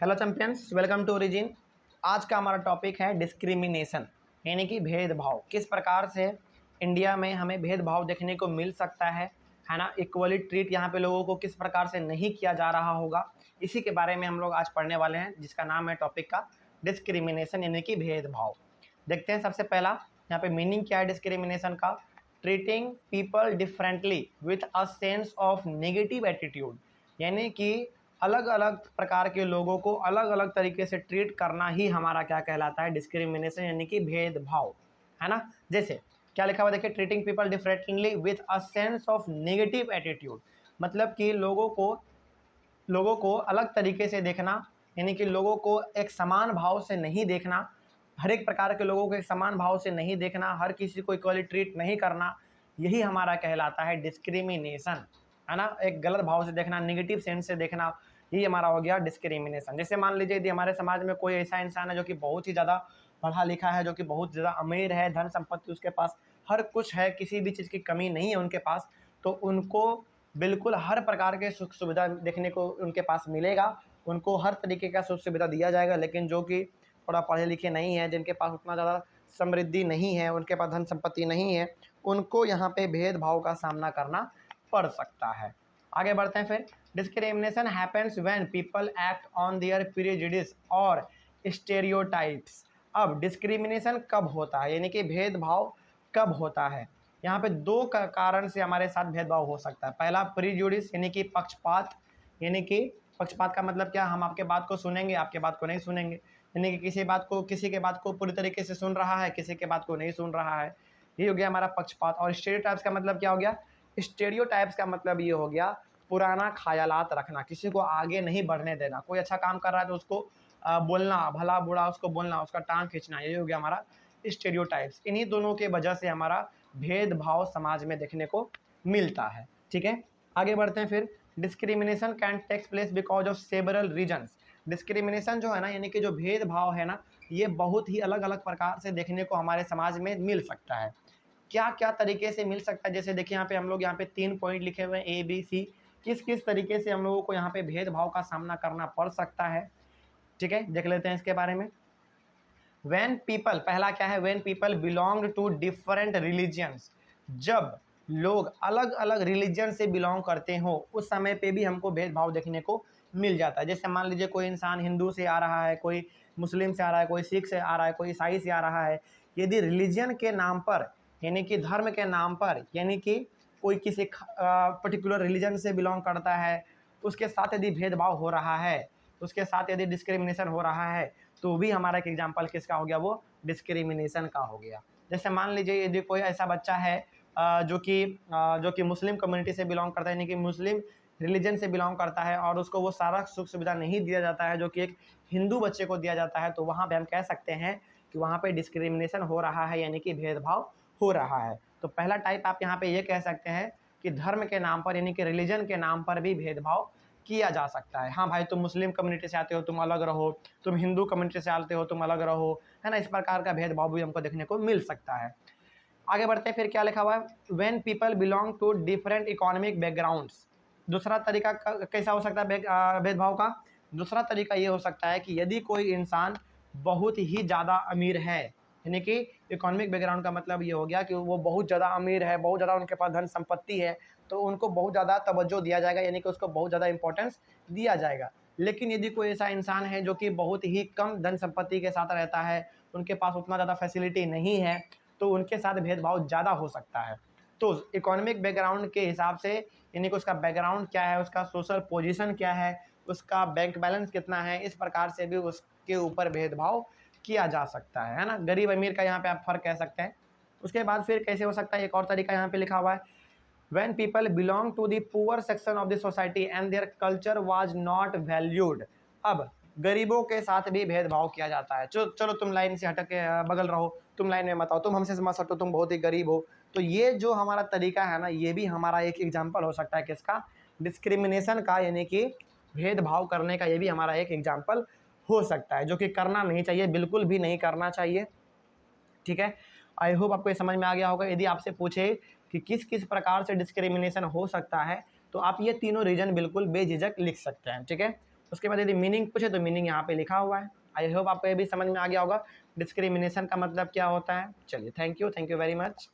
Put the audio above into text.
Hello champions, welcome to Origin. आज का हमारा टॉपिक है डिस्क्रिमिनेशन, यानी कि भेदभाव। किस प्रकार से इंडिया में हमें भेदभाव देखने को मिल सकता है ना। इक्वली ट्रीट यहाँ पे लोगों को किस प्रकार से नहीं किया जा रहा होगा, इसी के बारे में हम लोग आज पढ़ने वाले हैं, जिसका नाम है टॉपिक का डिस्क्रिमिनेशन यानी कि भेदभाव। देखते हैं सबसे पहला यहाँ पे मीनिंग क्या है डिस्क्रिमिनेशन का। Treating people differently with a sense of negative attitude, यानी कि अलग अलग प्रकार के लोगों को अलग अलग तरीके से ट्रीट करना ही हमारा क्या कहलाता है, डिस्क्रिमिनेशन यानी कि भेदभाव, है ना। जैसे क्या लिखा हुआ देखिए, treating people differently with a sense of negative attitude, मतलब कि लोगों को अलग तरीके से देखना, यानी कि लोगों को एक समान भाव से नहीं देखना, हर एक प्रकार के लोगों को एक समान भाव से नहीं देखना, हर किसी को इक्वली ट्रीट नहीं करना, यही हमारा कहलाता है डिस्क्रिमिनेशन, है ना। एक गलत भाव से देखना, नेगेटिव सेंस से देखना, यही हमारा हो गया डिस्क्रिमिनेशन। जैसे मान लीजिए यदि हमारे समाज में कोई ऐसा इंसान है जो कि बहुत ही ज़्यादा पढ़ा लिखा है, जो कि बहुत ज़्यादा अमीर है, धन संपत्ति उसके पास हर कुछ है, किसी भी चीज़ की कमी नहीं है उनके पास, तो उनको बिल्कुल हर प्रकार के सुख सुविधा देखने को उनके पास मिलेगा, उनको हर तरीके का सुख सुविधा दिया जाएगा। लेकिन जो कि थोड़ा पढ़े लिखे नहीं है, जिनके पास उतना ज़्यादा समृद्धि नहीं है, उनके पास धन संपत्ति नहीं है, उनको यहाँ पे भेदभाव का सामना करना पड़ सकता है। आगे बढ़ते हैं फिर। Discrimination happens when people act on their prejudice और स्टेरियोटाइप्स। अब डिस्क्रिमिनेशन कब होता है, यानी कि भेदभाव कब होता है। यहाँ पे दो कारण से हमारे साथ भेदभाव हो सकता है। पहला प्रेजुडिस यानी कि पक्षपात, यानी कि पक्षपात का मतलब क्या, हम आपके बात को सुनेंगे, आपके बात को नहीं सुनेंगे, यानी कि किसी के बात को पूरी तरीके से सुन रहा है, किसी के बात को नहीं सुन रहा है, ये हो गया हमारा पक्षपात। और स्टेरियोटाइप्स का मतलब क्या हो गया, स्टेरियोटाइप्स का मतलब ये हो गया पुराना ख्यालात रखना, किसी को आगे नहीं बढ़ने देना। कोई अच्छा काम कर रहा है तो उसको बोलना, भला बुरा उसको बोलना, उसका टांग खींचना, ये हो गया हमारा स्टेरियोटाइप्स। इन्हीं दोनों के वजह से हमारा भेदभाव समाज में देखने को मिलता है। ठीक है, आगे बढ़ते हैं फिर। Discrimination can takes place because of several reasons. Discrimination जो है ना, यानी कि जो भेदभाव है ना, ये बहुत ही अलग अलग प्रकार से देखने को हमारे समाज में मिल सकता है। क्या क्या तरीके से मिल सकता है, जैसे देखिए यहाँ पे 3 पॉइंट लिखे हुए हैं ए बी सी, किस किस तरीके से हम लोगों को यहाँ पे भेदभाव का सामना करना पड़ सकता है। ठीक है, देख लेते हैं इसके बारे में। व्हेन पीपल, पहला क्या है, when people belong to different religions, जब लोग अलग अलग रिलीजन से बिलोंग करते हो, उस समय पे भी हमको भेदभाव देखने को मिल जाता है। जैसे मान लीजिए कोई इंसान हिंदू से आ रहा है, कोई मुस्लिम से आ रहा है, कोई सिख से आ रहा है, कोई ईसाई से आ रहा है, यदि रिलीजन के नाम पर, यानी कि धर्म के नाम पर, यानी कि कोई किसी पर्टिकुलर रिलीजन से बिलोंग करता है, उसके साथ यदि भेदभाव हो रहा है, उसके साथ यदि डिस्क्रिमिनेशन हो रहा है, तो भी हमारा एक एग्जाम्पल किसका हो गया, वो डिस्क्रिमिनेशन का हो गया। जैसे मान लीजिए यदि कोई ऐसा बच्चा है जो कि मुस्लिम कम्युनिटी से बिलोंग करता है, यानी कि मुस्लिम रिलीजन से बिलोंग करता है, और उसको वो सारा सुख सुविधा नहीं दिया जाता है जो कि एक हिंदू बच्चे को दिया जाता है, तो वहाँ पे हम कह सकते हैं कि वहाँ पे डिस्क्रिमिनेशन हो रहा है, यानी कि भेदभाव हो रहा है। तो पहला टाइप आप यहाँ पे ये कह सकते हैं कि धर्म के नाम पर, यानी कि रिलीजन के नाम पर भी भेदभाव किया जा सकता है। हाँ भाई, तुम मुस्लिम कम्युनिटी से आते हो, तुम अलग रहो, तुम हिंदू कम्युनिटी से आते हो, तुम अलग रहो, है ना। इस प्रकार का भेदभाव भी हमको देखने को मिल सकता है। आगे बढ़ते हैं, फिर क्या लिखा हुआ है, when people belong to different economic backgrounds. दूसरा तरीका कैसा हो सकता है भेदभाव का। दूसरा तरीका ये हो सकता है कि यदि कोई इंसान बहुत ही ज़्यादा अमीर है, यानी कि इकोनॉमिक बैकग्राउंड का मतलब ये हो गया कि वो बहुत ज़्यादा अमीर है, बहुत ज़्यादा उनके पास धन संपत्ति है, तो उनको बहुत ज़्यादा तवज्जो दिया जाएगा, यानी कि उसको बहुत ज़्यादा इंपॉर्टेंस दिया जाएगा। लेकिन यदि कोई ऐसा इंसान है जो कि बहुत ही कम धन संपत्ति के साथ रहता है, उनके पास उतना ज़्यादा फैसिलिटी नहीं है, तो उनके साथ भेदभाव ज़्यादा हो सकता है। तो इकोनॉमिक बैकग्राउंड के हिसाब से, यानी कि उसका बैकग्राउंड क्या है, उसका सोशल पोजीशन क्या है, उसका बैंक बैलेंस कितना है, इस प्रकार से भी उसके ऊपर भेदभाव किया जा सकता है ना। गरीब अमीर का यहाँ पे आप फर्क कह सकते हैं। उसके बाद फिर कैसे हो सकता है, एक और तरीका यहाँ पे लिखा हुआ है, when people belong to the poor section of the society and their culture was not valued। अब गरीबों के साथ भी भेदभाव किया जाता है। चलो तुम लाइन से हटके बगल रहो, तुम लाइन में मत आओ, तुम हमसे मत हटो, तुम बहुत ही गरीब हो। तो ये जो हमारा तरीका है ना, ये भी हमारा एक एग्जाम्पल हो सकता है किसका, डिस्क्रिमिनेशन का, यानी कि भेदभाव करने का, ये भी हमारा एक एग्जाम्पल हो सकता है, जो कि करना नहीं चाहिए, बिल्कुल भी नहीं करना चाहिए। ठीक है, आई होप आपको ये समझ में आ गया होगा। यदि आपसे पूछे कि किस किस प्रकार से डिस्क्रिमिनेशन हो सकता है, तो आप ये तीनों रीजन बिल्कुल बेझिझक लिख सकते हैं। ठीक है, उसके बाद यदि मीनिंग पूछे तो मीनिंग यहाँ पे लिखा हुआ है। आई होप आपको ये भी समझ में आ गया होगा डिस्क्रिमिनेशन का मतलब क्या होता है। चलिए थैंक यू वेरी मच।